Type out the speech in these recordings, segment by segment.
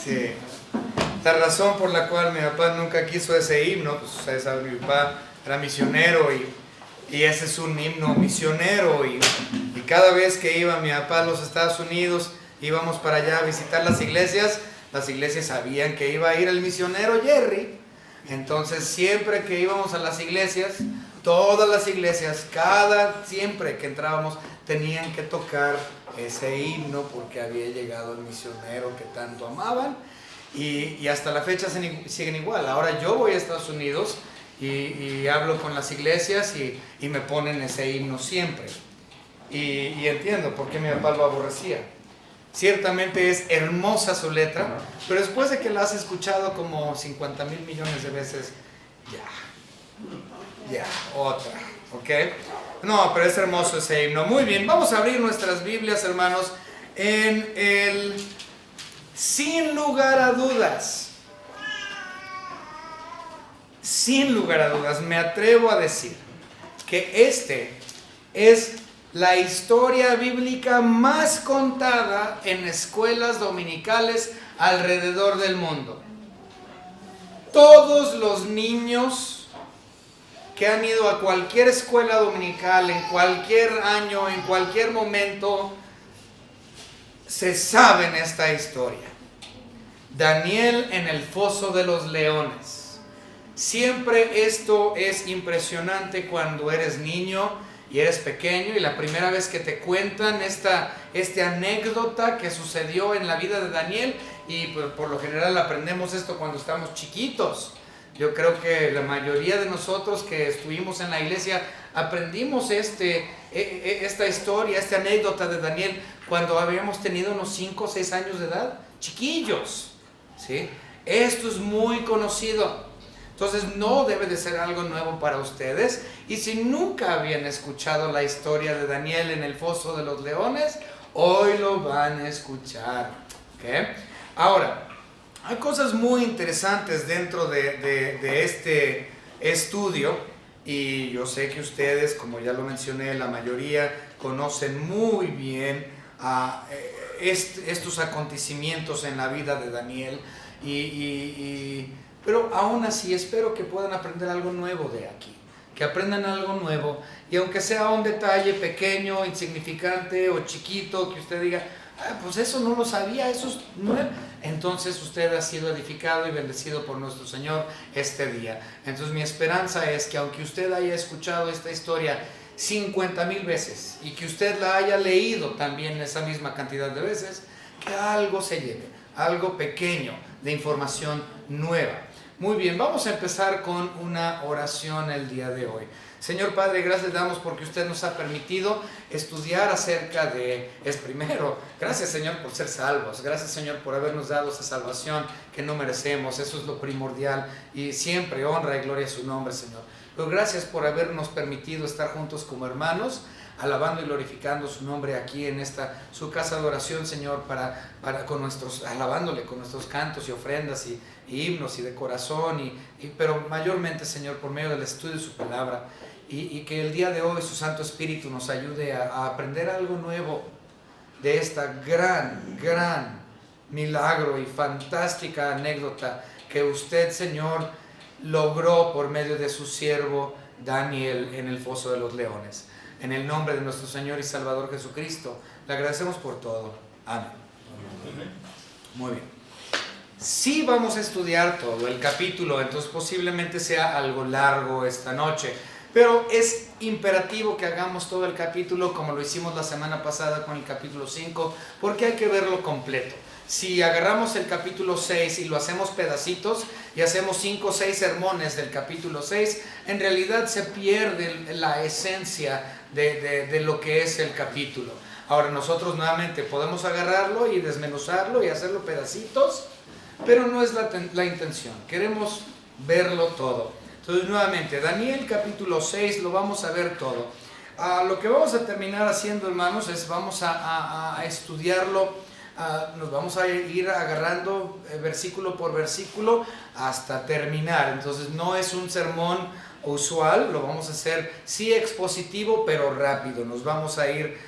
Sí. La razón por la cual mi papá nunca quiso ese himno, pues ustedes saben, mi papá era misionero y ese es un himno misionero y cada vez que iba mi papá a los Estados Unidos, íbamos para allá a visitar las iglesias sabían que iba a ir el misionero Jerry, entonces siempre que íbamos a las iglesias, todas las iglesias, siempre que entrábamos, tenían que tocar ese himno porque había llegado el misionero que tanto amaban y hasta la fecha siguen igual. Ahora yo voy a Estados Unidos y hablo con las iglesias y me ponen ese himno siempre y entiendo por qué mi papá lo aborrecía. Ciertamente es hermosa su letra, pero después de que la has escuchado como 50,000 millones de veces, ya, otra, ¿ok? No, pero es hermoso ese himno. Muy bien, vamos a abrir nuestras Biblias, hermanos, en el Sin lugar a dudas. Sin lugar a dudas, me atrevo a decir que este es la historia bíblica más contada en escuelas dominicales alrededor del mundo. Todos los niños que han ido a cualquier escuela dominical, en cualquier año, en cualquier momento, se saben esta historia. Daniel en el foso de los leones. Siempre esto es impresionante cuando eres niño y eres pequeño y la primera vez que te cuentan esta anécdota que sucedió en la vida de Daniel, y por lo general aprendemos esto cuando estamos chiquitos. Yo creo que la mayoría de nosotros que estuvimos en la iglesia aprendimos esta historia, esta anécdota de Daniel cuando habíamos tenido unos 5 o 6 años de edad, chiquillos, ¿sí? Esto es muy conocido. Entonces no debe de ser algo nuevo para ustedes. Y si nunca habían escuchado la historia de Daniel en el foso de los leones, hoy lo van a escuchar. ¿Okay? Ahora, hay cosas muy interesantes dentro de este estudio. Y yo sé que ustedes, como ya lo mencioné, la mayoría conocen muy bien estos acontecimientos en la vida de Daniel. Pero aún así espero que puedan aprender algo nuevo de aquí, que aprendan algo nuevo, y aunque sea un detalle pequeño, insignificante o chiquito, que usted diga, pues eso no lo sabía, eso es nuevo, entonces usted ha sido edificado y bendecido por nuestro Señor este día. Entonces mi esperanza es que aunque usted haya escuchado esta historia 50,000 veces y que usted la haya leído también esa misma cantidad de veces, que algo se lleve, algo pequeño de información nueva. Muy bien, vamos a empezar con una oración el día de hoy. Señor Padre, gracias damos porque usted nos ha permitido estudiar acerca primero, gracias Señor por ser salvos, gracias Señor por habernos dado esa salvación que no merecemos, eso es lo primordial, y siempre honra y gloria a su nombre, Señor. Pero gracias por habernos permitido estar juntos como hermanos, alabando y glorificando su nombre aquí en su casa de oración, Señor, alabándole con nuestros cantos y ofrendas y himnos y de corazón, pero mayormente, Señor, por medio del estudio de su palabra, y que el día de hoy su Santo Espíritu nos ayude a aprender algo nuevo de esta gran milagro y fantástica anécdota que usted, Señor, logró por medio de su siervo Daniel en el foso de los leones. En el nombre de nuestro Señor y Salvador Jesucristo, le agradecemos por todo. Amén. Muy bien. Sí vamos a estudiar todo el capítulo, entonces posiblemente sea algo largo esta noche, pero es imperativo que hagamos todo el capítulo como lo hicimos la semana pasada con el capítulo 5, porque hay que verlo completo. Si agarramos el capítulo 6 y lo hacemos pedacitos y hacemos 5 o 6 sermones del capítulo 6, en realidad se pierde la esencia de lo que es el capítulo. Ahora nosotros nuevamente podemos agarrarlo y desmenuzarlo y hacerlo pedacitos, pero no es la intención, queremos verlo todo. Entonces nuevamente, Daniel capítulo 6 lo vamos a ver todo. Lo que vamos a terminar haciendo, hermanos, es vamos a estudiarlo. Nos vamos a ir agarrando versículo por versículo hasta terminar. Entonces no es un sermón usual, lo vamos a hacer sí expositivo pero rápido. Nos vamos a ir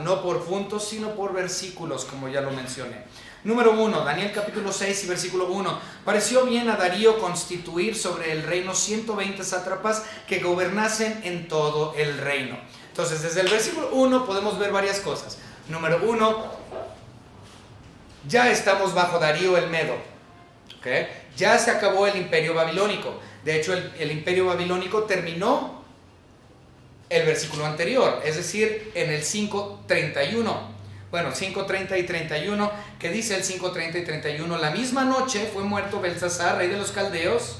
no por puntos sino por versículos, como ya lo mencioné. Número 1, Daniel capítulo 6 y versículo 1. Pareció bien a Darío constituir sobre el reino 120 sátrapas que gobernasen en todo el reino. Entonces, desde el versículo 1 podemos ver varias cosas. Número 1, ya estamos bajo Darío el Medo. ¿Okay? Ya se acabó el imperio babilónico. De hecho, el imperio babilónico terminó el versículo anterior, es decir, en el 531. Bueno, 5:30 y 31, que dice el 5:30 y 31, la misma noche fue muerto Belsasar, rey de los caldeos,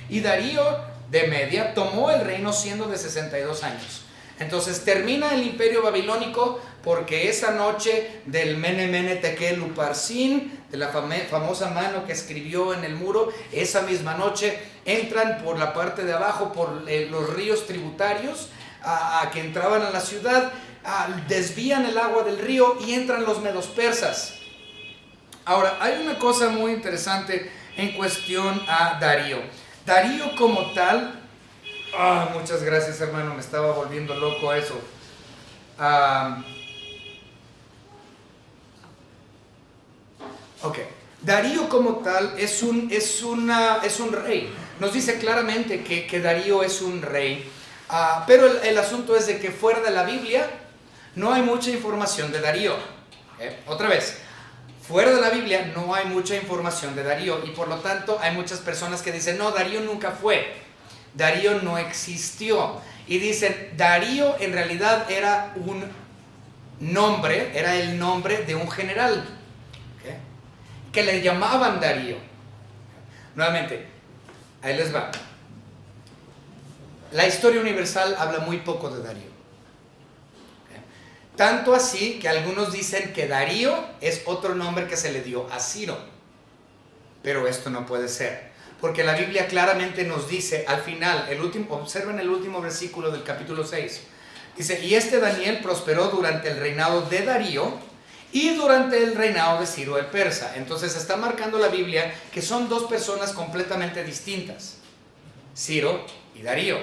y Darío de Media tomó el reino siendo de 62 años. Entonces termina el imperio babilónico porque esa noche del Mene Mene Tekel Uparsin, de la famosa mano que escribió en el muro, esa misma noche entran por la parte de abajo, por los ríos tributarios que entraban a la ciudad, desvían el agua del río y entran los medos persas. Ahora, hay una cosa muy interesante en cuestión a Darío. Darío como tal, muchas gracias hermano, me estaba volviendo loco a eso. Ok, Darío como tal es un rey. Nos dice claramente que Darío es un rey. Pero el asunto es de que fuera de la Biblia no hay mucha información de Darío. Otra vez, fuera de la Biblia no hay mucha información de Darío y por lo tanto hay muchas personas que dicen, no, Darío nunca fue, Darío no existió. Y dicen, Darío en realidad era un nombre, era el nombre de un general, que le llamaban Darío. Nuevamente, ahí les va. La historia universal habla muy poco de Darío. Tanto así que algunos dicen que Darío es otro nombre que se le dio a Ciro. Pero esto no puede ser. Porque la Biblia claramente nos dice al final, observen el último versículo del capítulo 6. Dice, y este Daniel prosperó durante el reinado de Darío y durante el reinado de Ciro el persa. Entonces está marcando la Biblia que son dos personas completamente distintas. Ciro y Darío.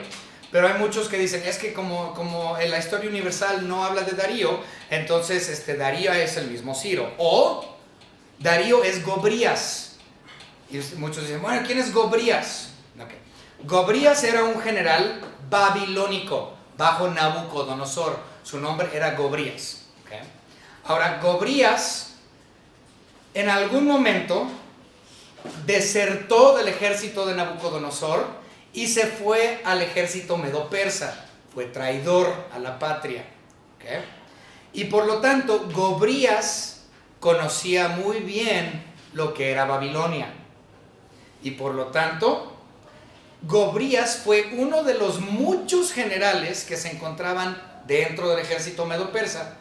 Pero hay muchos que dicen, es que como en la historia universal no habla de Darío, entonces Darío es el mismo Ciro. O Darío es Gobrías. Y muchos dicen, bueno, ¿quién es Gobrías? Okay. Gobrías era un general babilónico bajo Nabucodonosor. Su nombre era Gobrías. Okay. Ahora, Gobrías en algún momento desertó del ejército de Nabucodonosor y se fue al ejército medo-persa. Fue traidor a la patria. ¿Okay? Y por lo tanto, Gobrías conocía muy bien lo que era Babilonia. Y por lo tanto, Gobrías fue uno de los muchos generales que se encontraban dentro del ejército medo-persa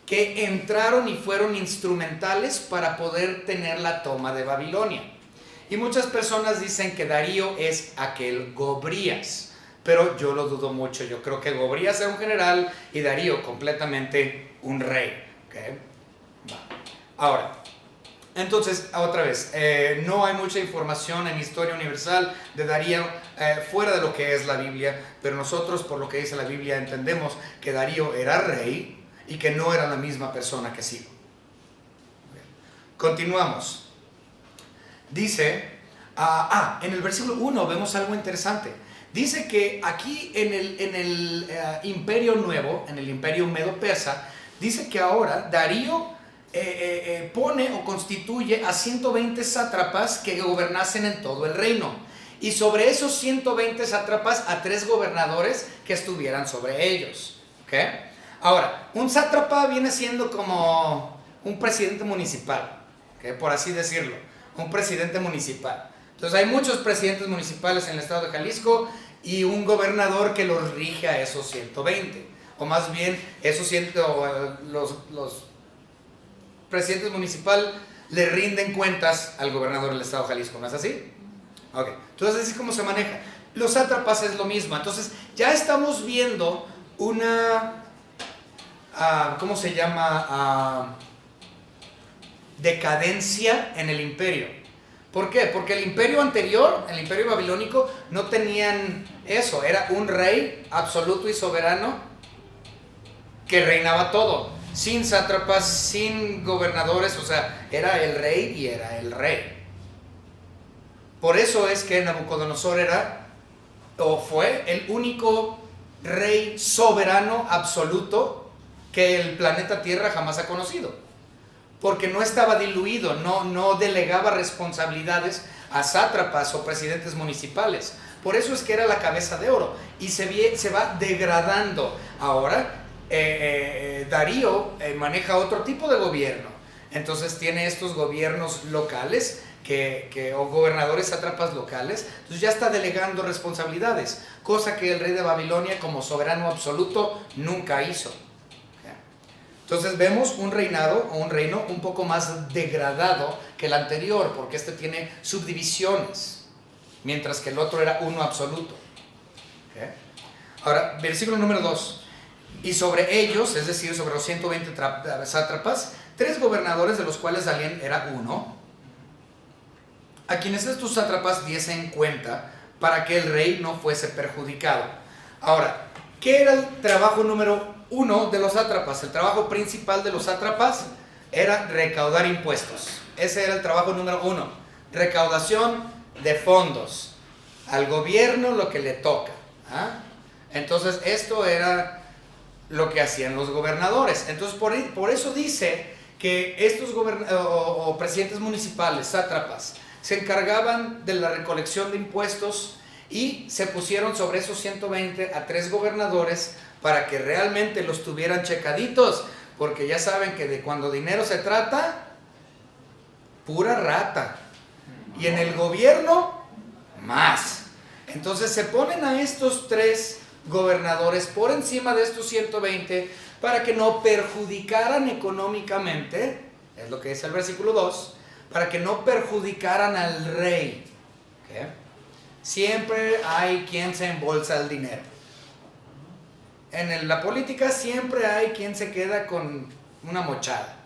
que entraron y fueron instrumentales para poder tener la toma de Babilonia. Y muchas personas dicen que Darío es aquel Gobrías, pero yo lo dudo mucho. Yo creo que Gobrías era un general y Darío completamente un rey. ¿Okay? Ahora, entonces, otra vez, no hay mucha información en historia universal de Darío fuera de lo que es la Biblia, pero nosotros, por lo que dice la Biblia, entendemos que Darío era rey y que no era la misma persona que Ciro. Continuamos. Dice, en el versículo 1 vemos algo interesante. Dice que aquí en el imperio nuevo, en el imperio medo-persa, dice que ahora Darío pone o constituye a 120 sátrapas que gobernasen en todo el reino. Y sobre esos 120 sátrapas a 3 gobernadores que estuvieran sobre ellos. ¿Okay? Ahora, un sátrapa viene siendo como un presidente municipal, ¿okay? Por así decirlo. Un presidente municipal. Entonces hay muchos presidentes municipales en el estado de Jalisco y un gobernador que los rige a esos 120. O más bien, los presidentes municipales le rinden cuentas al gobernador del estado de Jalisco. ¿No es así? Ok. Entonces así es como se maneja. Los sátrapas es lo mismo. Entonces ya estamos viendo una... ¿cómo se llama? Decadencia en el imperio. ¿Por qué? Porque el imperio anterior, el imperio babilónico, no tenían eso. Era un rey absoluto y soberano que reinaba todo. sin sátrapas, sin gobernadores, o sea, era el rey y era el rey. Por eso es que Nabucodonosor era, o fue, el único rey soberano absoluto que el planeta Tierra jamás ha conocido. Porque no estaba diluido, no delegaba responsabilidades a sátrapas o presidentes municipales. Por eso es que era la cabeza de oro. Y se va degradando. Ahora, Darío maneja otro tipo de gobierno. Entonces tiene estos gobiernos locales o gobernadores sátrapas locales. Entonces ya está delegando responsabilidades, cosa que el rey de Babilonia como soberano absoluto nunca hizo. Entonces vemos un reinado o un reino un poco más degradado que el anterior, porque este tiene subdivisiones, mientras que el otro era uno absoluto. Ahora, versículo número 2. Y sobre ellos, es decir, sobre los 120 sátrapas, 3 gobernadores, de los cuales Daniel era uno, a quienes estos sátrapas diesen cuenta para que el rey no fuese perjudicado. Ahora, ¿qué era el trabajo número 1 de los sátrapas? El trabajo principal de los sátrapas era recaudar impuestos. Ese era el trabajo número 1. Recaudación de fondos. Al gobierno lo que le toca. Entonces, esto era lo que hacían los gobernadores. Entonces, por eso dice que estos presidentes municipales, sátrapas, se encargaban de la recolección de impuestos y se pusieron sobre esos 120 a 3 gobernadores para que realmente los tuvieran checaditos, porque ya saben que de cuando dinero se trata, pura rata. Y en el gobierno, más. Entonces se ponen a estos 3 gobernadores por encima de estos 120 para que no perjudicaran económicamente, es lo que dice el versículo 2, para que no perjudicaran al rey. Siempre hay quien se embolsa el dinero. En la política siempre hay quien se queda con una mochada.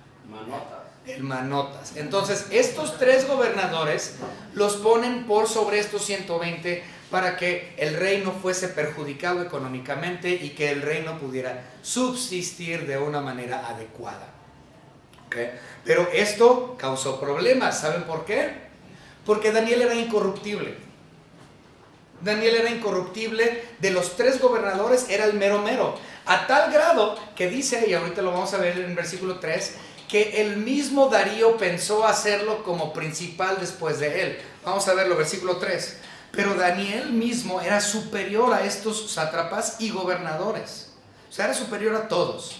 El manotas. Entonces, estos 3 gobernadores los ponen por sobre estos 120 para que el rey no fuese perjudicado económicamente y que el rey no pudiera subsistir de una manera adecuada. Pero esto causó problemas. ¿Saben por qué? Porque Daniel era incorruptible. Daniel era incorruptible. De los 3 gobernadores era el mero mero, a tal grado que dice, y ahorita lo vamos a ver en el versículo 3, que el mismo Darío pensó hacerlo como principal después de él. Vamos a verlo, versículo 3. Pero Daniel mismo era superior a estos sátrapas y gobernadores. O sea, era superior a todos,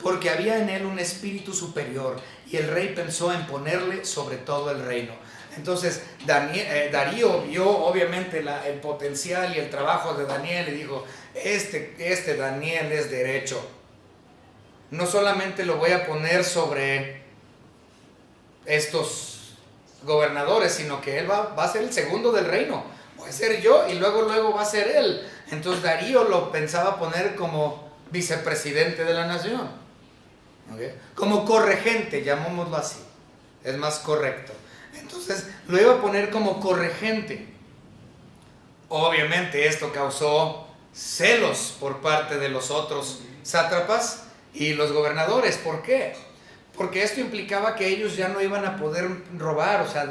porque había en él un espíritu superior, y el rey pensó en ponerle sobre todo el reino. Entonces Darío vio obviamente el potencial y el trabajo de Daniel y dijo, este Daniel es derecho. No solamente lo voy a poner sobre estos gobernadores, sino que él va a ser el segundo del reino. Voy a ser yo y luego va a ser él. Entonces Darío lo pensaba poner como vicepresidente de la nación. Como corregente, llamémoslo así. Es más correcto. Entonces lo iba a poner como corregente. Obviamente esto causó celos por parte de los otros sátrapas y los gobernadores. ¿Por qué? Porque esto implicaba que ellos ya no iban a poder robar, o sea,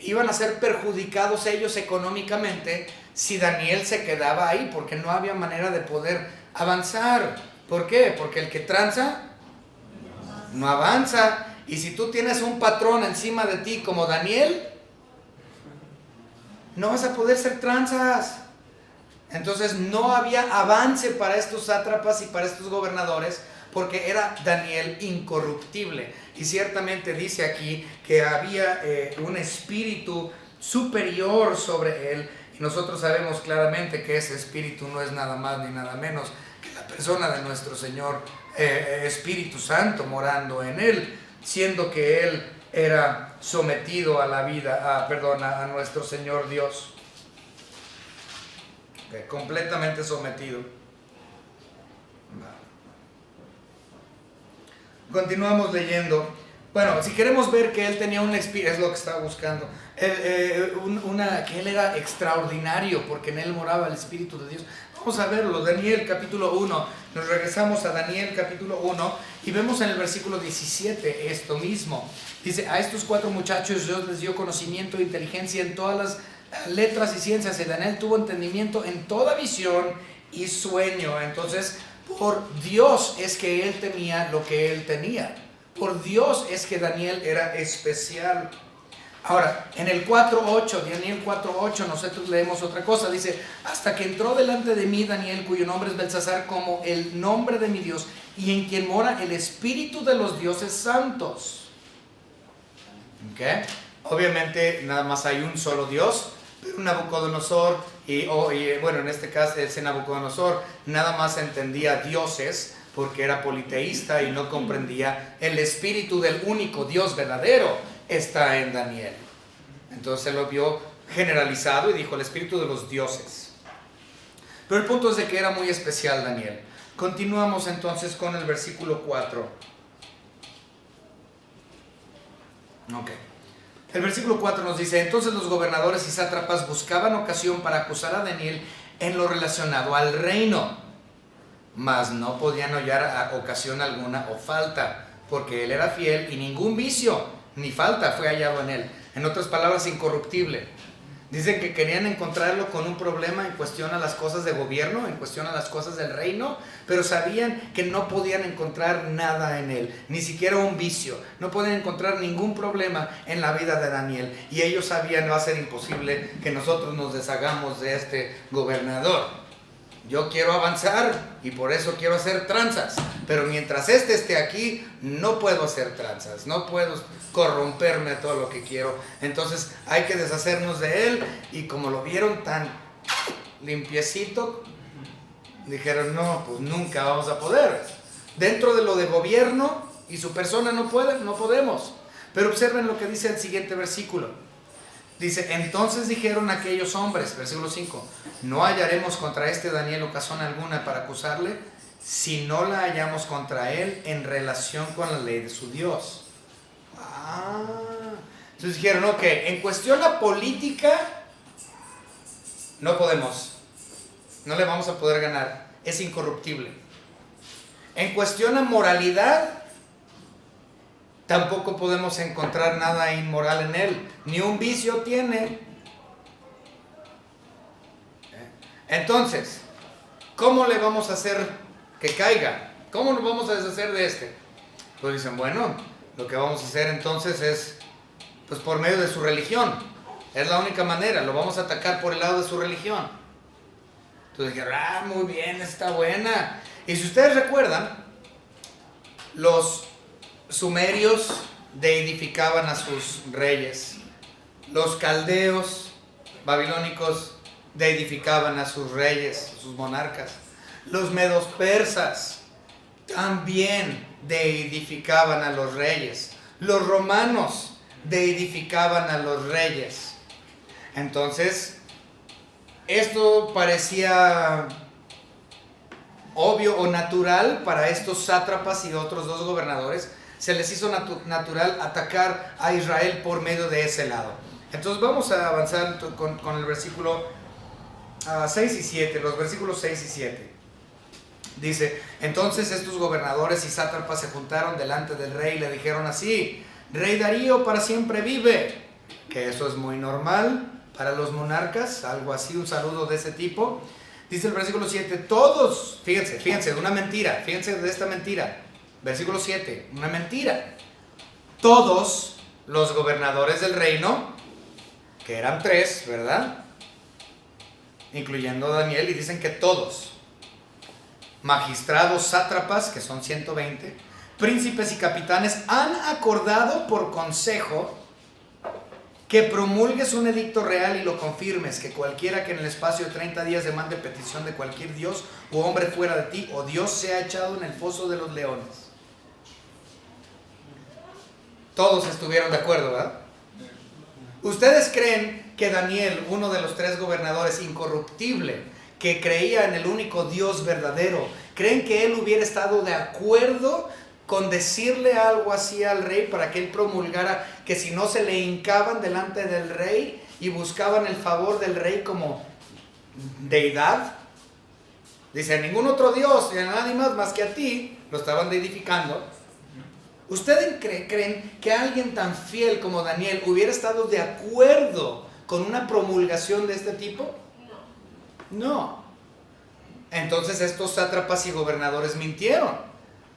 iban a ser perjudicados ellos económicamente si Daniel se quedaba ahí, porque no había manera de poder avanzar. ¿Por qué? Porque el que tranza no avanza. Y si tú tienes un patrón encima de ti como Daniel, no vas a poder ser tranzas. Entonces no había avance para estos sátrapas y para estos gobernadores, porque era Daniel incorruptible. Y ciertamente dice aquí que había un espíritu superior sobre él. Y nosotros sabemos claramente que ese espíritu no es nada más ni nada menos que la persona de nuestro Señor Espíritu Santo morando en él, siendo que él era sometido a la vida, a nuestro Señor Dios. Completamente sometido. Continuamos leyendo. Bueno, si queremos ver que él tenía un espíritu, es lo que estaba buscando, que él era extraordinario porque en él moraba el Espíritu de Dios. Vamos a verlo, Daniel capítulo 1. Nos regresamos a Daniel capítulo 1 y vemos en el versículo 17 esto mismo. Dice, a estos 4 muchachos Dios les dio conocimiento e inteligencia en todas las letras y ciencias. Y Daniel tuvo entendimiento en toda visión y sueño. Entonces, por Dios es que él tenía lo que él tenía. Por Dios es que Daniel era especial. Ahora, en el 4.8, Daniel 4.8, nosotros leemos otra cosa. Dice, hasta que entró delante de mí Daniel, cuyo nombre es Belsasar, como el nombre de mi Dios, y en quien mora el espíritu de los dioses santos. ¿Okay? Obviamente nada más hay un solo Dios, pero Nabucodonosor, bueno, en este caso ese Nabucodonosor nada más entendía dioses porque era politeísta y no comprendía el espíritu del único Dios verdadero está en Daniel. Entonces lo vio generalizado y dijo el espíritu de los dioses. Pero el punto es de que era muy especial Daniel. Continuamos entonces con el versículo 4. Ok. El versículo 4 nos dice, entonces los gobernadores y sátrapas buscaban ocasión para acusar a Daniel en lo relacionado al reino, mas no podían hallar ocasión alguna o falta, porque él era fiel y ningún vicio ni falta fue hallado en él. En otras palabras, incorruptible. Dicen que querían encontrarlo con un problema en cuestión a las cosas de gobierno, en cuestión a las cosas del reino, pero sabían que no podían encontrar nada en él, ni siquiera un vicio. No podían encontrar ningún problema en la vida de Daniel. Y ellos sabían, va a ser imposible que nosotros nos deshagamos de este gobernador. Yo quiero avanzar y por eso quiero hacer tranzas, pero mientras este esté aquí, no puedo hacer tranzas, no puedo corromperme a todo lo que quiero. Entonces hay que deshacernos de él, y como lo vieron tan limpiecito, dijeron, no, pues nunca vamos a poder. Dentro de lo de gobierno y su persona no podemos. Pero observen lo que dice el siguiente versículo. Dice, entonces dijeron aquellos hombres, versículo 5, no hallaremos contra este Daniel ocasión alguna para acusarle, si no la hallamos contra él en relación con la ley de su Dios. Entonces dijeron, ok, en cuestión a política, no podemos, no le vamos a poder ganar, es incorruptible. En cuestión a moralidad, tampoco podemos encontrar nada inmoral en él, ni un vicio tiene. Entonces, ¿cómo le vamos a hacer que caiga? ¿Cómo nos vamos a deshacer de este? Pues dicen, bueno, lo que vamos a hacer entonces es, pues por medio de su religión. Es la única manera, lo vamos a atacar por el lado de su religión. Entonces dijeron, muy bien, está buena. Y si ustedes recuerdan, los sumerios deidificaban a sus reyes. Los caldeos babilónicos deidificaban a sus reyes, sus monarcas. Los medos persas también deidificaban a los reyes. Los romanos deidificaban a los reyes. Entonces, esto parecía obvio o natural para estos sátrapas y otros 2 gobernadores. Se les hizo natural atacar a Israel por medio de ese lado. Entonces vamos a avanzar con el versículo 6 y 7, los versículos 6 y 7. Dice, entonces estos gobernadores y sátrapas se juntaron delante del rey y le dijeron así, Rey Darío para siempre vive. Que eso es muy normal para los monarcas, algo así, un saludo de ese tipo. Dice el versículo 7, todos, fíjense, de una mentira, fíjense de esta mentira. Versículo 7, una mentira. Todos los gobernadores del reino, que eran 3, ¿verdad? Incluyendo a Daniel, y dicen que todos, magistrados, sátrapas, que son 120, príncipes y capitanes, han acordado por consejo que promulgues un edicto real y lo confirmes, que cualquiera que en el espacio de 30 días demande petición de cualquier dios o hombre fuera de ti, o Dios sea echado en el foso de los leones. Todos estuvieron de acuerdo, ¿verdad? ¿Ustedes creen que Daniel, uno de los 3 gobernadores incorruptible, que creía en el único Dios verdadero, creen que él hubiera estado de acuerdo con decirle algo así al rey para que él promulgara que si no se le hincaban delante del rey y buscaban el favor del rey como deidad? Dice, ningún otro Dios, y a nadie más que a ti, lo estaban edificando. ¿Ustedes creen que alguien tan fiel como Daniel hubiera estado de acuerdo con una promulgación de este tipo? No. Entonces estos sátrapas y gobernadores mintieron,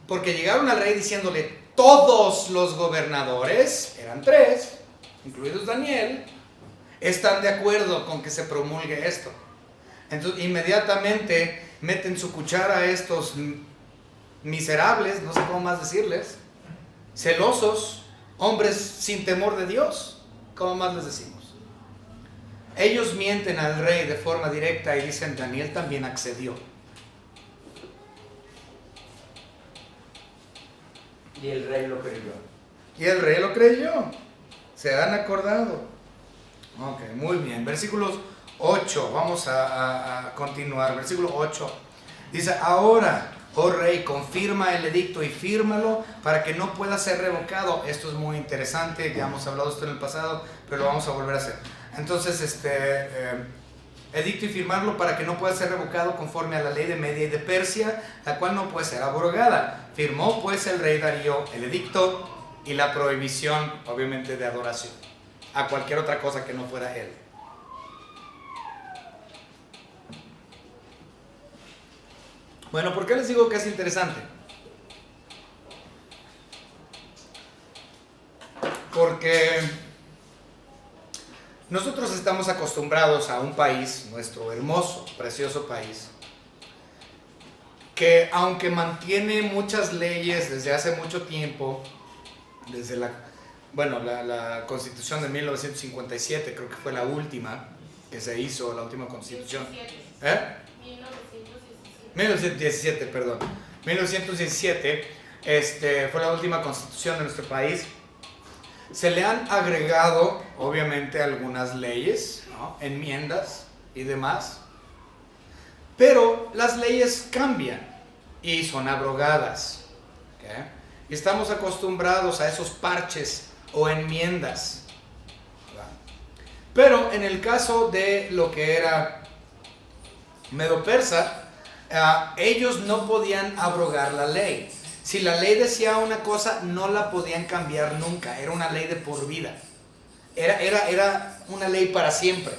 porque llegaron al rey diciéndole, todos los gobernadores, eran 3, incluidos Daniel, están de acuerdo con que se promulgue esto. Entonces inmediatamente meten su cuchara a estos miserables, no sé cómo más decirles, celosos, hombres sin temor de Dios, ¿cómo más les decimos? Ellos mienten al rey de forma directa y dicen, Daniel también accedió. Y el rey lo creyó. Y el rey lo creyó. Se han acordado. Ok, muy bien. Versículos 8, vamos a continuar. Versículo 8. Dice, ahora, oh rey, confirma el edicto y fírmalo para que no pueda ser revocado. Esto es muy interesante, ya hemos hablado de esto en el pasado, pero lo vamos a volver a hacer. Entonces, edicto y firmarlo para que no pueda ser revocado conforme a la ley de Media y de Persia, la cual no puede ser abrogada. Firmó pues el rey Darío el edicto y la prohibición, obviamente, de adoración a cualquier otra cosa que no fuera él. Bueno, ¿por qué les digo que es interesante? Porque nosotros estamos acostumbrados a un país, nuestro hermoso, precioso país, que aunque mantiene muchas leyes desde hace mucho tiempo, desde la Constitución de 1957, creo que fue la última que se hizo, la última Constitución. 1917, perdón. 1917 fue la última Constitución de nuestro país. Se le han agregado, obviamente, algunas leyes, ¿no? Enmiendas y demás. Pero las leyes cambian y son abrogadas. ¿Okay? Y estamos acostumbrados a esos parches o enmiendas. Pero en el caso de lo que era Medo-Persa, ellos no podían abrogar la ley. Si la ley decía una cosa, no la podían cambiar nunca. Era una ley de por vida. Era una ley para siempre.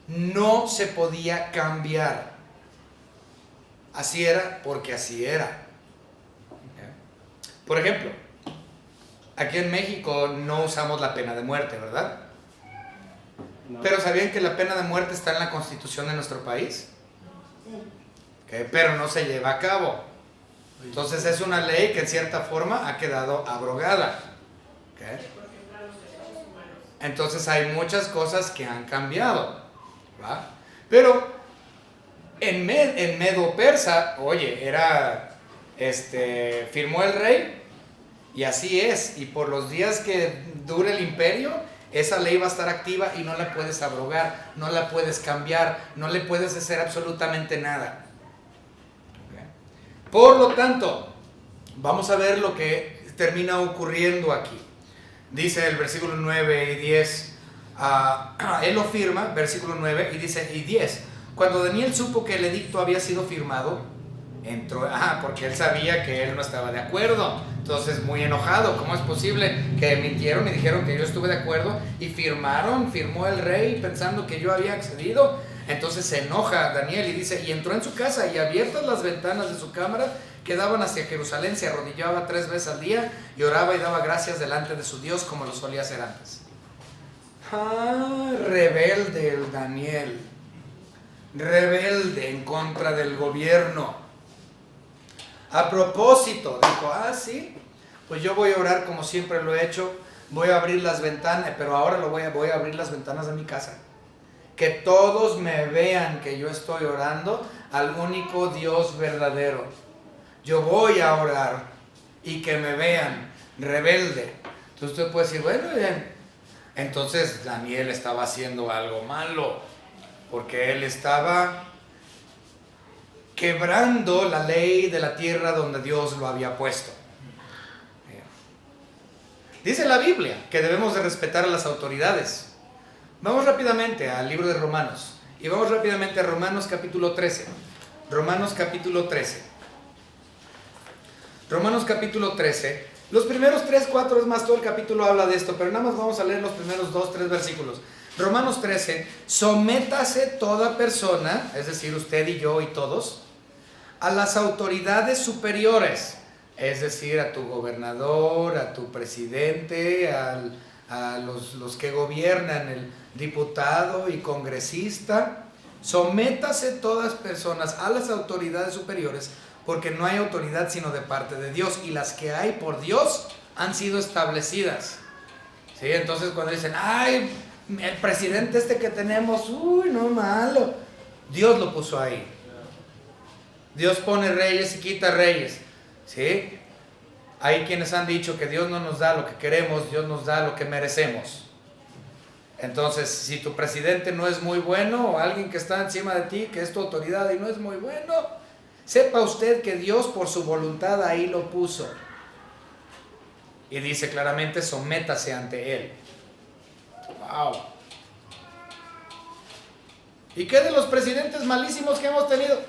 No se podía cambiar. Así era porque así era. Por ejemplo, aquí en México no usamos la pena de muerte, ¿verdad? No. Pero ¿sabían que la pena de muerte está en la Constitución de nuestro país? Pero no se lleva a cabo. Entonces es una ley que en cierta forma ha quedado abrogada. Entonces hay muchas cosas que han cambiado, ¿va? Pero en Medo-Persa, oye, firmó el rey y así es. Y por los días que dure el imperio, esa ley va a estar activa y no la puedes abrogar, no la puedes cambiar, no le puedes hacer absolutamente nada. Por lo tanto, vamos a ver lo que termina ocurriendo aquí. Dice el versículo 9 y 10, él lo firma, versículo 9, y dice, y 10, cuando Daniel supo que el edicto había sido firmado, entró, porque él sabía que él no estaba de acuerdo, entonces muy enojado, ¿cómo es posible que mintieron y dijeron que yo estuve de acuerdo y firmó el rey pensando que yo había accedido? Entonces se enoja Daniel y dice, y entró en su casa y abiertas las ventanas de su cámara que daban hacia Jerusalén, se arrodillaba 3 veces al día y oraba y daba gracias delante de su Dios como lo solía hacer antes. Rebelde el Daniel, rebelde en contra del gobierno. A propósito, dijo, sí, pues yo voy a orar como siempre lo he hecho, voy a abrir las ventanas, pero ahora voy a abrir las ventanas de mi casa. Que todos me vean que yo estoy orando al único Dios verdadero. Yo voy a orar y que me vean rebelde. Entonces usted puede decir, bueno, bien. Entonces Daniel estaba haciendo algo malo, porque él estaba quebrando la ley de la tierra donde Dios lo había puesto. Dice la Biblia que debemos de respetar a las autoridades. Vamos rápidamente al libro de Romanos Y vamos rápidamente a Romanos capítulo 13. Romanos capítulo 13. Romanos capítulo 13. Los primeros 3, 4, es más, todo el capítulo habla de esto, pero nada más vamos a leer los primeros 2, 3 versículos. Romanos 13, sométase toda persona, es decir, usted y yo y todos, a las autoridades superiores, es decir, a tu gobernador, a tu presidente, a los que gobiernan, el diputado y congresista. Sométase todas personas a las autoridades superiores, porque no hay autoridad sino de parte de Dios, y las que hay por Dios han sido establecidas. ¿Sí? Entonces cuando dicen, ay, el presidente este que tenemos, uy, no, malo, Dios lo puso ahí. Dios pone reyes y quita reyes. ¿Sí? Hay quienes han dicho que Dios no nos da lo que queremos, Dios nos da lo que merecemos. Entonces, si tu presidente no es muy bueno, o alguien que está encima de ti, que es tu autoridad y no es muy bueno, sepa usted que Dios por su voluntad ahí lo puso. Y dice claramente, sométase ante Él. ¡Wow! ¿Y qué de los presidentes malísimos que hemos tenido?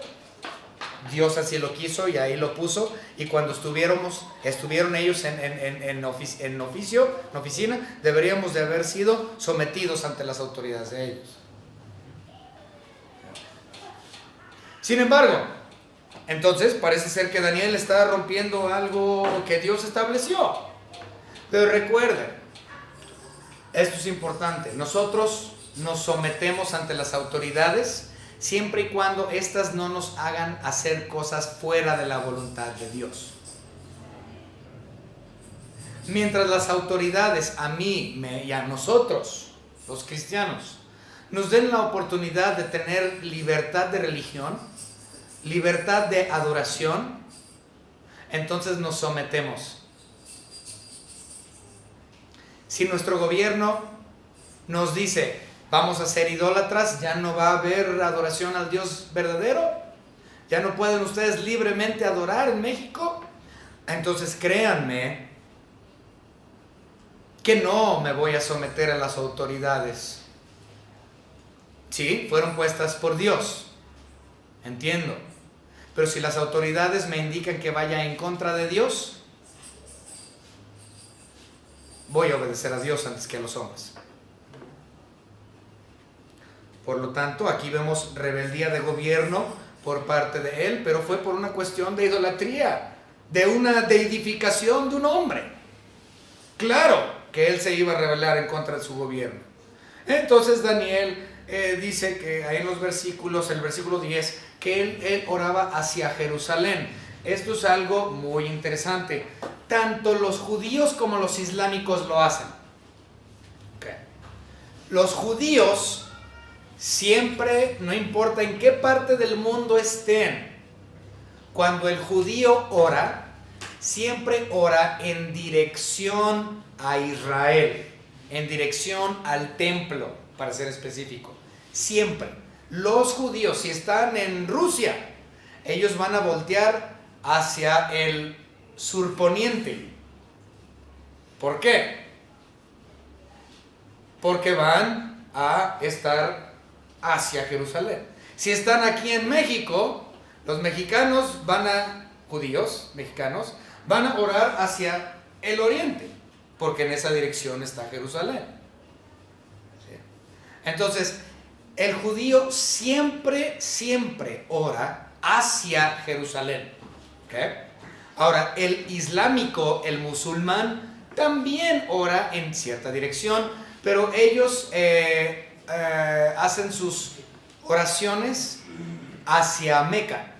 Dios así lo quiso y ahí lo puso. Y cuando estuvieron ellos en oficina, deberíamos de haber sido sometidos ante las autoridades de ellos. Sin embargo, entonces parece ser que Daniel está rompiendo algo que Dios estableció. Pero recuerden, esto es importante, nosotros nos sometemos ante las autoridades siempre y cuando éstas no nos hagan hacer cosas fuera de la voluntad de Dios. Mientras las autoridades a mí y a nosotros, los cristianos, nos den la oportunidad de tener libertad de religión, libertad de adoración, entonces nos sometemos. Si nuestro gobierno nos dice, vamos a ser idólatras, ya no va a haber adoración al Dios verdadero, ya no pueden ustedes libremente adorar en México, entonces créanme que no me voy a someter a las autoridades. Sí, fueron puestas por Dios, entiendo, pero si las autoridades me indican que vaya en contra de Dios, voy a obedecer a Dios antes que a los hombres. Por lo tanto, aquí vemos rebeldía de gobierno por parte de él, pero fue por una cuestión de idolatría, de una deidificación de un hombre. Claro que él se iba a rebelar en contra de su gobierno. Entonces Daniel dice que ahí en los versículos, el versículo 10, que él oraba hacia Jerusalén. Esto es algo muy interesante. Tanto los judíos como los islámicos lo hacen. Okay. Los judíos siempre, no importa en qué parte del mundo estén, cuando el judío ora, siempre ora en dirección a Israel, en dirección al templo, para ser específico. Siempre. Los judíos, si están en Rusia, ellos van a voltear hacia el surponiente. ¿Por qué? Porque van a estar hacia Jerusalén. Si están aquí en México, los mexicanos judíos mexicanos, van a orar hacia el oriente, porque en esa dirección está Jerusalén. ¿Sí? Entonces, el judío siempre ora hacia Jerusalén. ¿Okay? Ahora, el islámico, el musulmán, también ora en cierta dirección, pero ellos hacen sus oraciones hacia Meca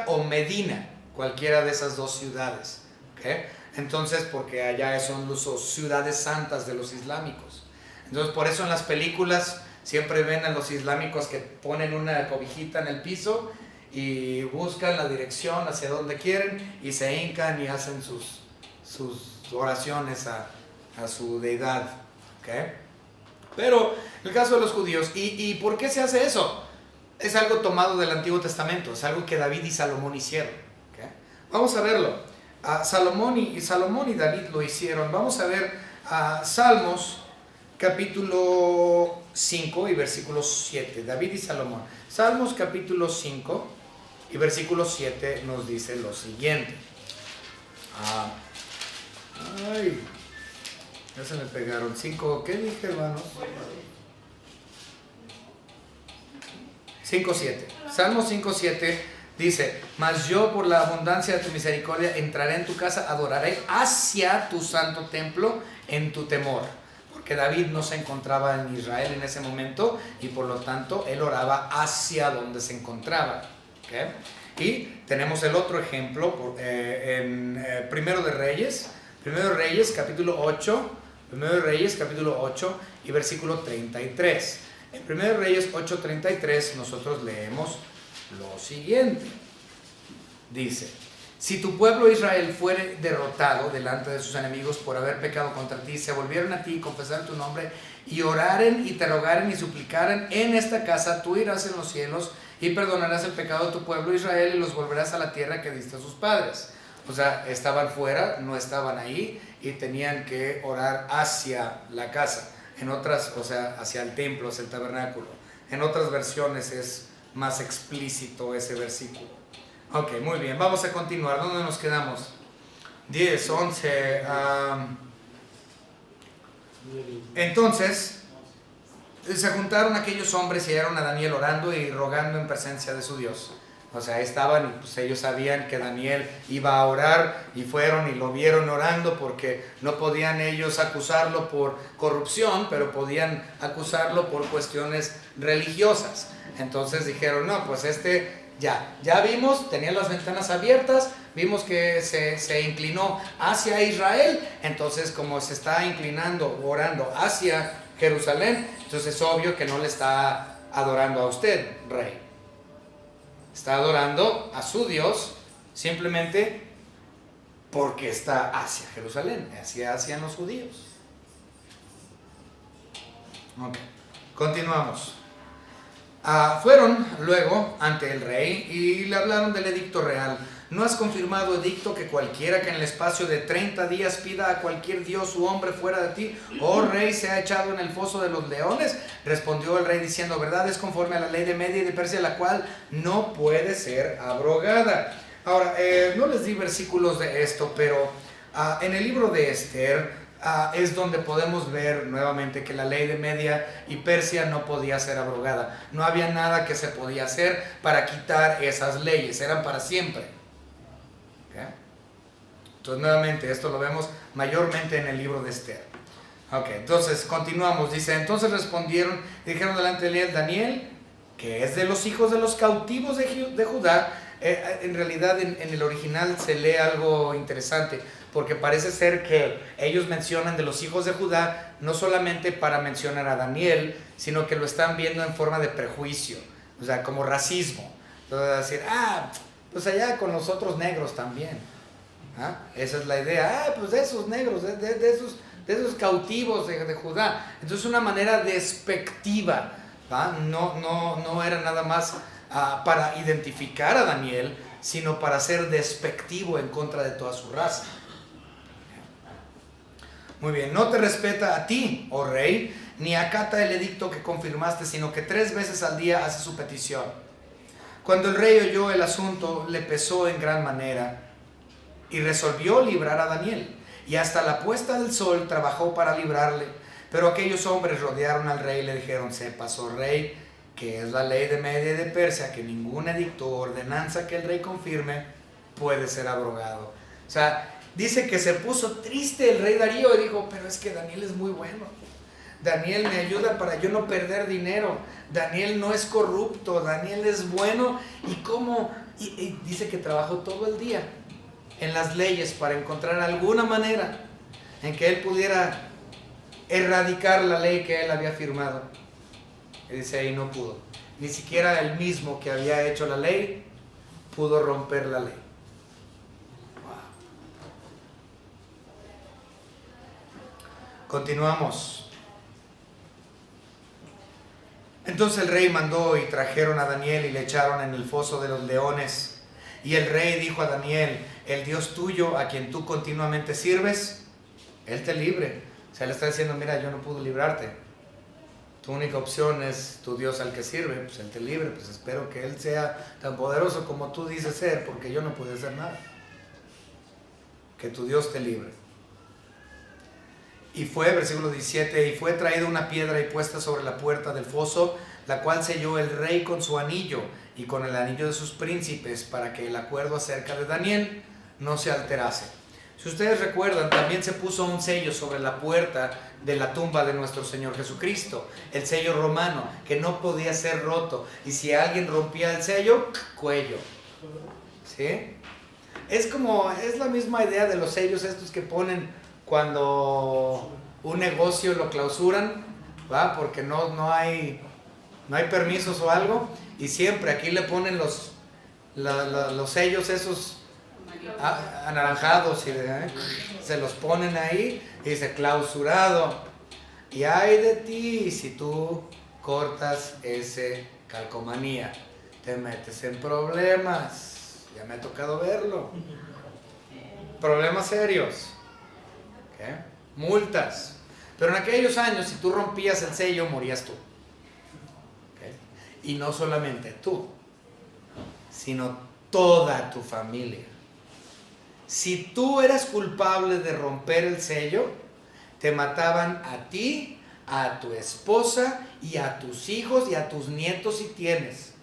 o Medina, cualquiera de esas dos ciudades. ¿Okay? Entonces, porque allá son las ciudades santas de los islámicos. Entonces, por eso en las películas siempre ven a los islámicos que ponen una cobijita en el piso y buscan la dirección hacia donde quieren y se hincan y hacen sus oraciones a su deidad. ¿Okay? Pero el caso de los judíos, ¿y por qué se hace eso? Es algo tomado del Antiguo Testamento, es algo que David y Salomón hicieron. ¿Okay? Vamos a verlo. Salomón y David lo hicieron. Vamos a ver Salmos capítulo 5 y versículo 7. David y Salomón. Salmos capítulo 5 y versículo 7 nos dice lo siguiente. Ay, ya se me pegaron 5. ¿Qué dije, hermanos? 5:7. Salmo 5:7 dice: mas yo por la abundancia de tu misericordia entraré en tu casa, adoraré hacia tu santo templo en tu temor. Porque David no se encontraba en Israel en ese momento y por lo tanto él oraba hacia donde se encontraba. ¿Okay? Y tenemos el otro ejemplo en Primero de Reyes capítulo 8, Primero de Reyes capítulo 8 y versículo 33. En 1 Reyes 8:33 nosotros leemos lo siguiente. Dice: si tu pueblo Israel fuere derrotado delante de sus enemigos por haber pecado contra ti, se volvieron a ti y confesaron tu nombre y oraren y te rogaren y suplicaren en esta casa, tú irás en los cielos y perdonarás el pecado de tu pueblo Israel y los volverás a la tierra que diste a sus padres. O sea, estaban fuera, no estaban ahí y tenían que orar hacia la casa. En otras, o sea, hacia el templo, hacia el tabernáculo. En otras versiones es más explícito ese versículo. Ok, muy bien, vamos a continuar. ¿Dónde nos quedamos? 10, 11. Entonces, se juntaron aquellos hombres y hallaron a Daniel orando y rogando en presencia de su Dios. O sea, estaban y pues ellos sabían que Daniel iba a orar y fueron y lo vieron orando porque no podían ellos acusarlo por corrupción, pero podían acusarlo por cuestiones religiosas. Entonces dijeron, no, pues ya vimos, tenía las ventanas abiertas, vimos que se inclinó hacia Israel, entonces como se está inclinando, orando hacia Jerusalén, entonces es obvio que no le está adorando a usted, rey. Está adorando a su Dios simplemente porque está hacia Jerusalén, hacia los judíos. Ok, continuamos. Fueron luego ante el rey y le hablaron del edicto real. ¿No has confirmado, edicto, que cualquiera que en el espacio de 30 días pida a cualquier dios u hombre fuera de ti, oh rey, sea echado en el foso de los leones? Respondió el rey diciendo, verdad es conforme a la ley de Media y de Persia, la cual no puede ser abrogada. Ahora, no les di versículos de esto, pero en el libro de Esther es donde podemos ver nuevamente que la ley de Media y Persia no podía ser abrogada. No había nada que se podía hacer para quitar esas leyes, eran para siempre. ¿Okay? Entonces nuevamente esto lo vemos mayormente en el libro de Esther. Ok, entonces continuamos. Dice, entonces respondieron, dijeron delante de él, Daniel, que es de los hijos de los cautivos de Judá. En realidad en el original se lee algo interesante, porque parece ser que ellos mencionan de los hijos de Judá no solamente para mencionar a Daniel, sino que lo están viendo en forma de prejuicio, o sea, como racismo. Entonces decir, pues allá con los otros negros también. Esa es la idea. Pues de esos negros, de esos cautivos de Judá. Entonces una manera despectiva, no era nada más para identificar a Daniel, sino para ser despectivo en contra de toda su raza. Muy bien, no te respeta a ti, oh rey, ni acata el edicto que confirmaste, sino que 3 veces al día hace su petición. Cuando el rey oyó el asunto, le pesó en gran manera y resolvió librar a Daniel. Y hasta la puesta del sol trabajó para librarle. Pero aquellos hombres rodearon al rey y le dijeron, sepas, oh rey, que es la ley de Media y de Persia, que ningún edicto o ordenanza que el rey confirme puede ser abrogado. O sea, dice que se puso triste el rey Darío y dijo, pero es que Daniel es muy bueno. Daniel me ayuda para yo no perder dinero. Daniel no es corrupto, Daniel es bueno. Y dice que trabajó todo el día en las leyes para encontrar alguna manera en que él pudiera erradicar la ley que él había firmado. Y dice ahí no pudo. Ni siquiera él mismo que había hecho la ley pudo romper la ley. Continuamos. Entonces el rey mandó y trajeron a Daniel y le echaron en el foso de los leones. Y el rey dijo a Daniel, el Dios tuyo a quien tú continuamente sirves, Él te libre. O sea, le está diciendo, mira, yo no pude librarte. tu única opción es tu Dios al que sirve, pues Él te libre, pues espero que Él sea tan poderoso como tú dices ser, porque yo no puedo hacer nada. Que tu Dios te libre. Y fue, versículo 17, y fue traída una piedra y puesta sobre la puerta del foso, la cual selló el rey con su anillo y con el anillo de sus príncipes, para que el acuerdo acerca de Daniel no se alterase. Si ustedes recuerdan, también se puso un sello sobre la puerta de la tumba de nuestro Señor Jesucristo, el sello romano, que no podía ser roto, y si alguien rompía el sello, cuello. ¿Sí? Es la misma idea de los sellos estos que ponen cuando un negocio lo clausuran, ¿va? Porque no hay permisos o algo, y siempre aquí le ponen los sellos esos anaranjados y se los ponen ahí y dice clausurado, y ay de ti si tú cortas ese calcomanía, te metes en problemas. Ya me ha tocado verlo, problemas serios, ¿okay? Multas, pero en aquellos años si tú rompías el sello morías tú, ¿okay? Y no solamente tú, sino toda tu familia. Si tú eras culpable de romper el sello, te mataban a ti, a tu esposa y a tus hijos y a tus nietos si tienes.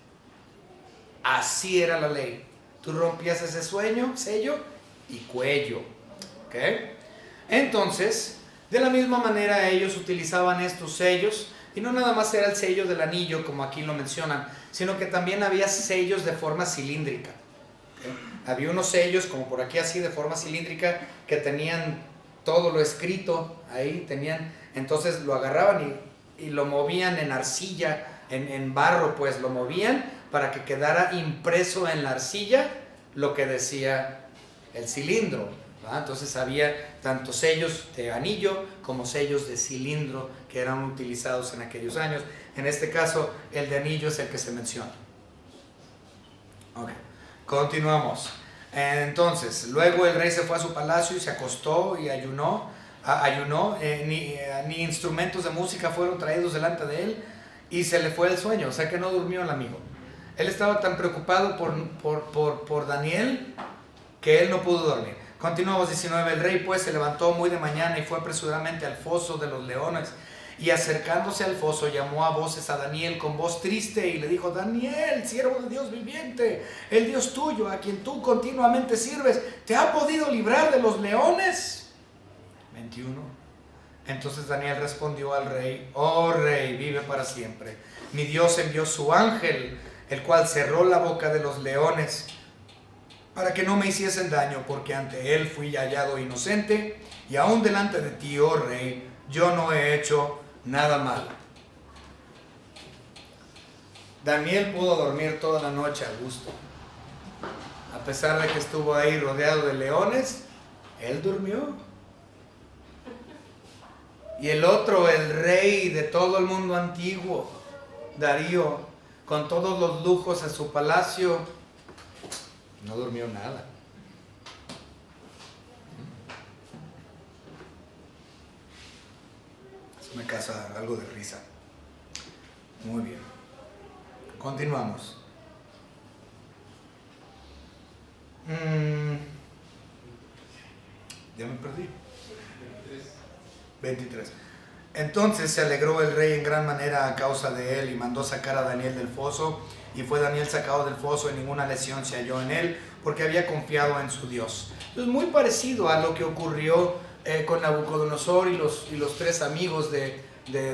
Así era la ley. Tú rompías ese sello y cuello. ¿Okay? Entonces, de la misma manera ellos utilizaban estos sellos, y no nada más era el sello del anillo como aquí lo mencionan, sino que también había sellos de forma cilíndrica. ¿Okay? Había unos sellos como por aquí así de forma cilíndrica que tenían todo lo escrito ahí, entonces lo agarraban y lo movían en arcilla, en barro, pues lo movían para que quedara impreso en la arcilla lo que decía el cilindro, ¿verdad? Entonces había tanto sellos de anillo como sellos de cilindro que eran utilizados en aquellos años. En este caso el de anillo es el que se menciona. Ok, continuamos. Entonces, luego el rey se fue a su palacio y se acostó y ayunó, ni instrumentos de música fueron traídos delante de él, y se le fue el sueño, o sea que no durmió el amigo. Él estaba tan preocupado por Daniel que él no pudo dormir. Continuamos 19. El rey pues se levantó muy de mañana y fue apresuradamente al foso de los leones, y acercándose al foso llamó a voces a Daniel con voz triste y le dijo: Daniel, siervo de Dios viviente, el Dios tuyo, a quien tú continuamente sirves, ¿te ha podido librar de los leones? 21. Entonces Daniel respondió al rey: oh rey, vive para siempre. Mi Dios envió su ángel, el cual cerró la boca de los leones para que no me hiciesen daño, porque ante él fui hallado inocente, y aún delante de ti, oh rey, yo no he hecho nada malo. Daniel pudo dormir toda la noche a gusto. A pesar de que estuvo ahí rodeado de leones, él durmió. Y el otro, el rey de todo el mundo antiguo, Darío, con todos los lujos en su palacio, no durmió nada. Eso me causa algo de risa. Muy bien. Continuamos. Ya me perdí. 23. Entonces se alegró el rey en gran manera a causa de él, y mandó sacar a Daniel del foso, y fue Daniel sacado del foso, y ninguna lesión se halló en él, porque había confiado en su Dios. Entonces, muy parecido a lo que ocurrió con Nabucodonosor y los tres amigos de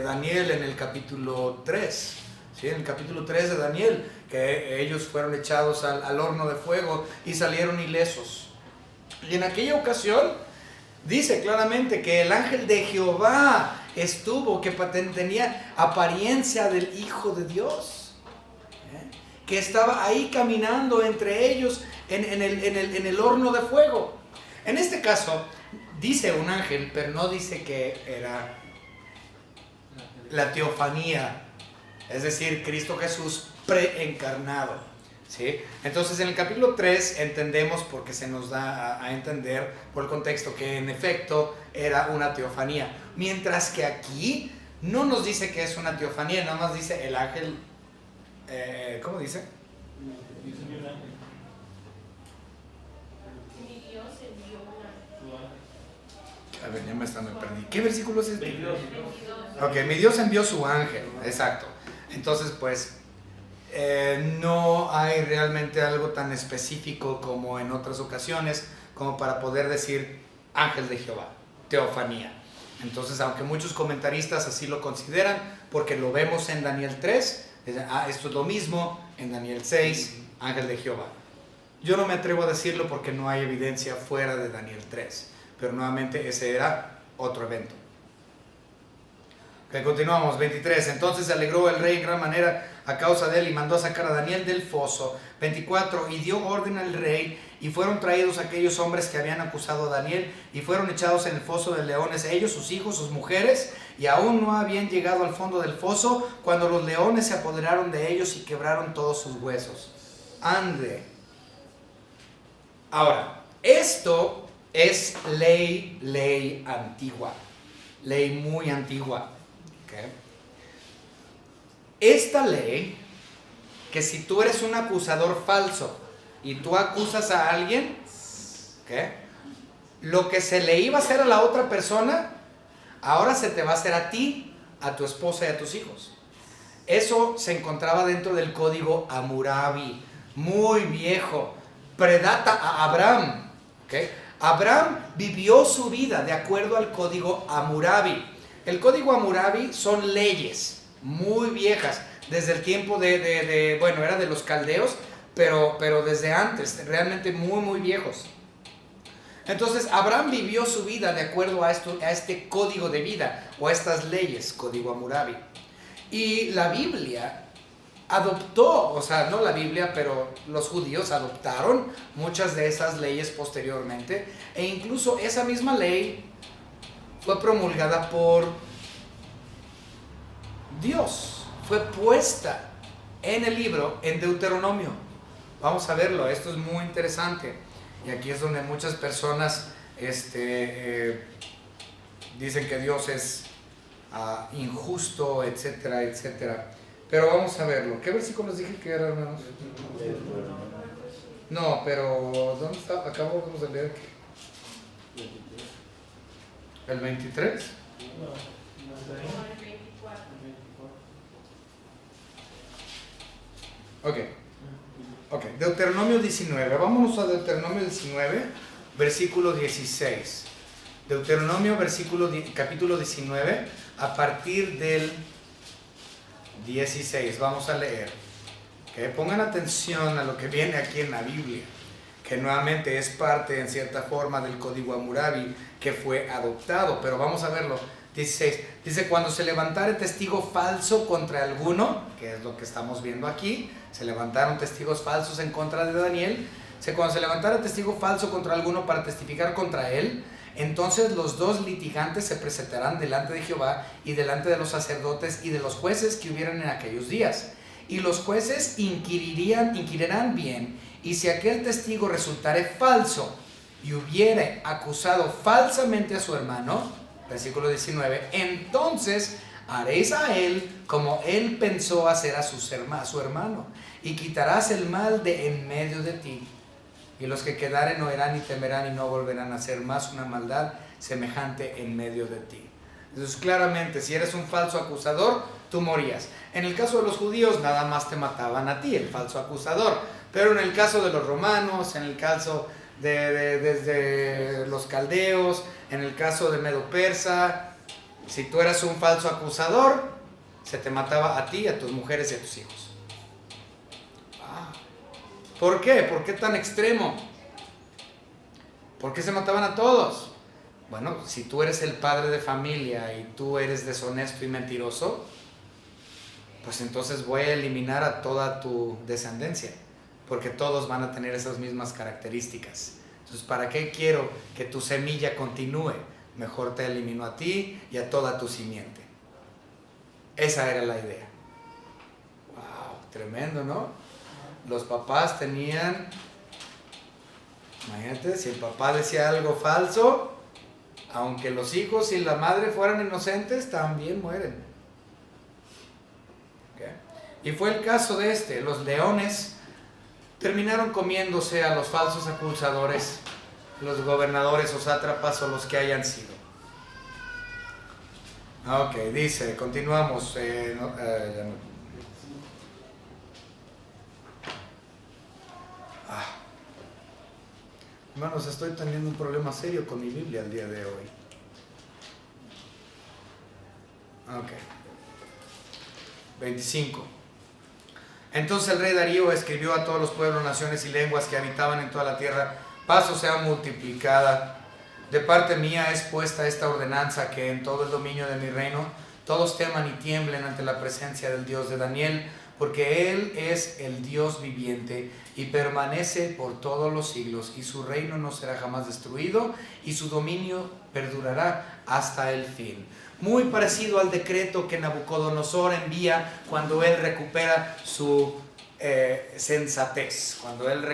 Daniel en el capítulo 3. ¿Sí? En el capítulo 3 de Daniel, que ellos fueron echados al horno de fuego y salieron ilesos. Y en aquella ocasión dice claramente que el ángel de Jehová estuvo, que tenía apariencia del Hijo de Dios, que estaba ahí caminando entre ellos en el horno de fuego. En este caso dice un ángel, pero no dice que era la teofanía, es decir, Cristo Jesús preencarnado, ¿sí? Entonces en el capítulo 3 entendemos, porque se nos da a entender por el contexto, que en efecto era una teofanía, mientras que aquí no nos dice que es una teofanía, nada más dice el ángel, ¿cómo dice? A ver, ya me perdí. ¿Qué versículo es este? Ok, mi Dios envió su ángel, exacto. Entonces, pues, no hay realmente algo tan específico como en otras ocasiones, como para poder decir ángel de Jehová, teofanía. Entonces, aunque muchos comentaristas así lo consideran, porque lo vemos en Daniel 3, esto es lo mismo, en Daniel 6, ángel de Jehová. Yo no me atrevo a decirlo porque no hay evidencia fuera de Daniel 3, pero nuevamente ese era otro evento. Ok, continuamos, 23. Entonces se alegró el rey en gran manera a causa de él y mandó a sacar a Daniel del foso. 24. Y dio orden al rey y fueron traídos aquellos hombres que habían acusado a Daniel y fueron echados en el foso de leones, ellos, sus hijos, sus mujeres, y aún no habían llegado al fondo del foso cuando los leones se apoderaron de ellos y quebraron todos sus huesos. Ande. Ahora, esto es ley antigua, ley muy antigua. ¿Okay? Esta ley, que si tú eres un acusador falso y tú acusas a alguien, ¿okay?, lo que se le iba a hacer a la otra persona, ahora se te va a hacer a ti, a tu esposa y a tus hijos. Eso se encontraba dentro del código Hammurabi, muy viejo, predata a Abraham. ¿Okay? Abraham vivió su vida de acuerdo al código Hammurabi. El código Hammurabi son leyes muy viejas, desde el tiempo bueno, era de los caldeos, pero desde antes, realmente muy viejos. Entonces, Abraham vivió su vida de acuerdo a este código de vida, o a estas leyes, código Hammurabi. Y la Biblia adoptó, o sea, no la Biblia, pero los judíos adoptaron muchas de esas leyes posteriormente, e incluso esa misma ley fue promulgada por Dios, fue puesta en el libro, en Deuteronomio. Vamos a verlo, esto es muy interesante. Y aquí es donde muchas personas dicen que Dios es injusto, etcétera, etcétera. Pero vamos a verlo. ¿Qué versículos dije que eran, hermanos? No, pero ¿dónde está? Acabamos de leer. ¿El 23? No, el 24. Ok, Deuteronomio 19. Vámonos a Deuteronomio 19, versículo 16. Deuteronomio, capítulo 19, a partir del 16. Vamos a leer. Okay, pongan atención a lo que viene aquí en la Biblia, que nuevamente es parte, en cierta forma, del código Hammurabi que fue adoptado. Pero vamos a verlo. 16. Dice: cuando se levantare testigo falso contra alguno, que es lo que estamos viendo aquí, se levantaron testigos falsos en contra de Daniel. Dice: cuando se levantara testigo falso contra alguno para testificar contra él, entonces los dos litigantes se presentarán delante de Jehová y delante de los sacerdotes y de los jueces que hubieran en aquellos días. Y los jueces inquirirán bien, y si aquel testigo resultare falso y hubiere acusado falsamente a su hermano, versículo 19, entonces haréis a él como él pensó hacer a su hermano, y quitarás el mal de en medio de ti. Y los que quedaren oirán y temerán y no volverán a hacer más una maldad semejante en medio de ti. Entonces, claramente, si eres un falso acusador, tú morías. En el caso de los judíos, nada más te mataban a ti, el falso acusador. Pero en el caso de los romanos, en el caso desde los caldeos, en el caso de Medo-Persa, si tú eras un falso acusador, se te mataba a ti, a tus mujeres y a tus hijos. ¿Por qué? ¿Por qué tan extremo? ¿Por qué se mataban a todos? Bueno, si tú eres el padre de familia y tú eres deshonesto y mentiroso, pues entonces voy a eliminar a toda tu descendencia, porque todos van a tener esas mismas características. Entonces, ¿para qué quiero que tu semilla continúe? Mejor te elimino a ti y a toda tu simiente. Esa era la idea. ¡Wow! Tremendo, ¿no? Los papás tenían, imagínate, si el papá decía algo falso, aunque los hijos y la madre fueran inocentes, también mueren. Y fue el caso de este. Los leones terminaron comiéndose a los falsos acusadores, los gobernadores o sátrapas o los que hayan sido. Ok, dice, continuamos. Hermanos, estoy teniendo un problema serio con mi Biblia el día de hoy. Ok. 25. Entonces el rey Darío escribió a todos los pueblos, naciones y lenguas que habitaban en toda la tierra: paz os sea multiplicada. De parte mía es puesta esta ordenanza, que en todo el dominio de mi reino todos teman y tiemblen ante la presencia del Dios de Daniel, porque Él es el Dios viviente y permanece por todos los siglos, y su reino no será jamás destruido, y su dominio perdurará hasta el fin. Muy parecido al decreto que Nabucodonosor envía cuando él recupera su sensatez, cuando él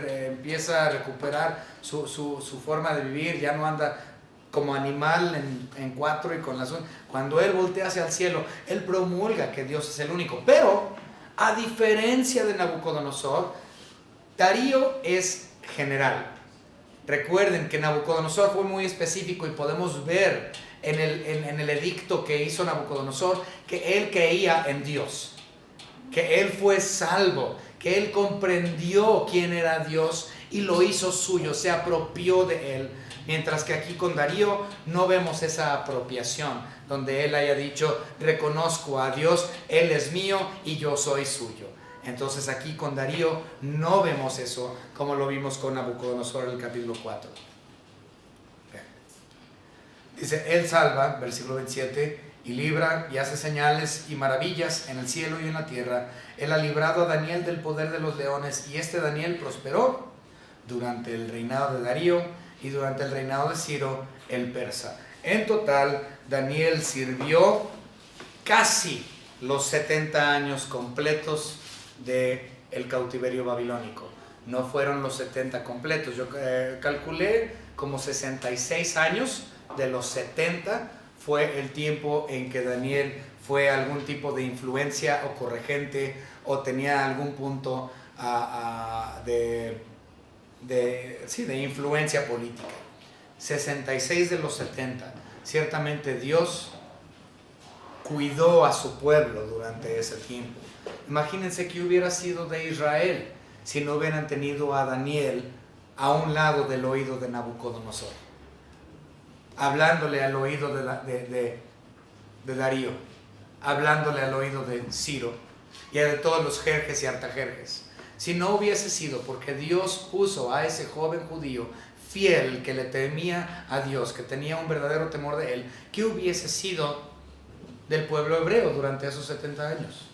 empieza a recuperar su forma de vivir, ya no anda como animal en cuatro y con las uñas. Cuando él voltea hacia el cielo, él promulga que Dios es el único. Pero a diferencia de Nabucodonosor, Darío es general. Recuerden que Nabucodonosor fue muy específico, y podemos ver en el edicto que hizo Nabucodonosor que él creía en Dios, que él fue salvo, que él comprendió quién era Dios y lo hizo suyo, se apropió de él. Mientras que aquí con Darío no vemos esa apropiación, donde él haya dicho: reconozco a Dios, Él es mío y yo soy suyo. Entonces aquí con Darío no vemos eso, como lo vimos con Nabucodonosor en el capítulo 4. Dice: Él salva, versículo 27, y libra y hace señales y maravillas en el cielo y en la tierra. Él ha librado a Daniel del poder de los leones, y este Daniel prosperó durante el reinado de Darío y durante el reinado de Ciro el persa. En total, Daniel sirvió casi los 70 años completos del cautiverio babilónico. No fueron los 70 completos, yo calculé como 66 años de los 70 fue el tiempo en que Daniel fue algún tipo de influencia o corregente, o tenía algún punto de influencia política. 66 de los 70. Ciertamente Dios cuidó a su pueblo durante ese tiempo. Imagínense que hubiera sido de Israel si no hubieran tenido a Daniel a un lado del oído de Nabucodonosor, hablándole al oído de Darío, hablándole al oído de Ciro y de todos los jerjes y artajerjes. Si no hubiese sido porque Dios puso a ese joven judío fiel, que le temía a Dios, que tenía un verdadero temor de Él, ¿qué hubiese sido del pueblo hebreo durante esos 70 años?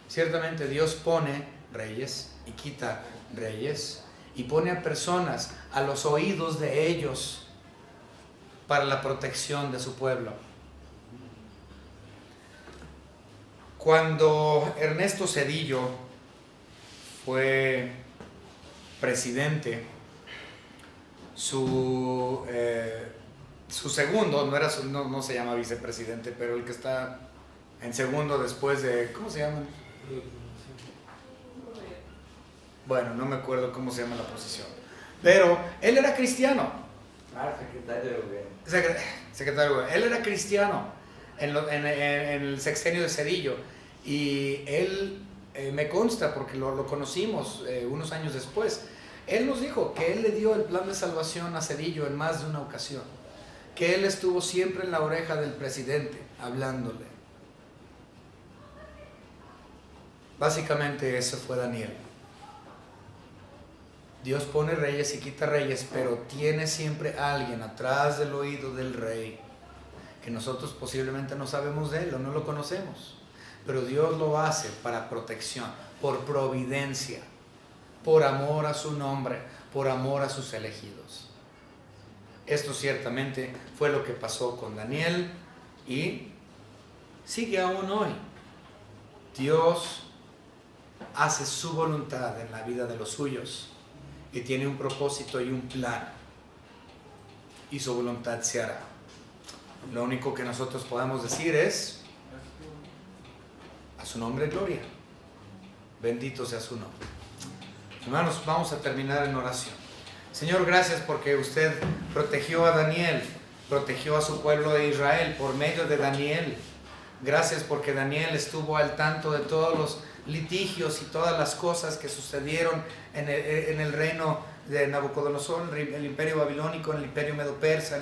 Ciertamente Dios pone reyes y quita reyes, y pone a personas a los oídos de ellos para la protección de su pueblo. Cuando Ernesto Zedillo fue presidente, su segundo, no se llama vicepresidente, pero el que está en segundo después de, ¿cómo se llama? Bueno, no me acuerdo cómo se llama la posición, pero él era cristiano. Secretario de gobierno. Secretario de gobierno. Él era cristiano en el sexenio de Zedillo, y él, me consta porque lo conocimos unos años después, él nos dijo que él le dio el plan de salvación a Zedillo en más de una ocasión, que él estuvo siempre en la oreja del presidente hablándole. Básicamente ese fue Daniel. Dios pone reyes y quita reyes, pero tiene siempre alguien atrás del oído del rey, que nosotros posiblemente no sabemos de él o no lo conocemos, pero Dios lo hace para protección, por providencia, por amor a su nombre, por amor a sus elegidos. Esto ciertamente fue lo que pasó con Daniel y sigue aún hoy. Dios hace su voluntad en la vida de los suyos y tiene un propósito y un plan, y su voluntad se hará. Lo único que nosotros podemos decir es: A su nombre gloria. Bendito sea su nombre. Hermanos, vamos a terminar en oración. Señor, gracias porque usted protegió a Daniel, protegió a su pueblo de Israel por medio de Daniel. Gracias porque Daniel estuvo al tanto de todos los litigios y todas las cosas que sucedieron en el reino de Nabucodonosor, el imperio babilónico, en el imperio medo-persa.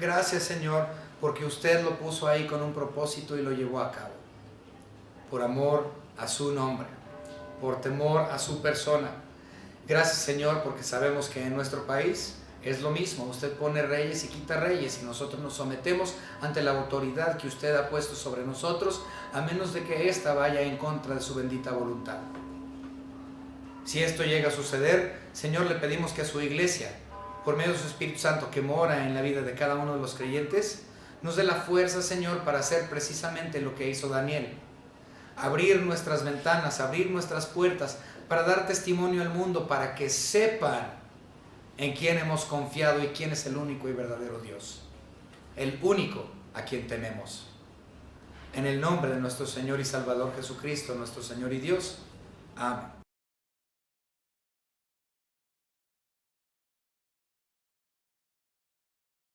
Gracias, Señor, porque usted lo puso ahí con un propósito y lo llevó a cabo. Por amor a su nombre, por temor a su persona. Gracias, Señor, porque sabemos que en nuestro país es lo mismo. Usted pone reyes y quita reyes y nosotros nos sometemos ante la autoridad que usted ha puesto sobre nosotros, a menos de que ésta vaya en contra de su bendita voluntad. Si esto llega a suceder, Señor, le pedimos que a su iglesia, por medio de su Espíritu Santo que mora en la vida de cada uno de los creyentes, nos dé la fuerza, Señor, para hacer precisamente lo que hizo Daniel. Abrir nuestras ventanas, abrir nuestras puertas, para dar testimonio al mundo, para que sepan en quién hemos confiado y quién es el único y verdadero Dios. El único a quien tememos. En el nombre de nuestro Señor y Salvador Jesucristo, nuestro Señor y Dios. Amén.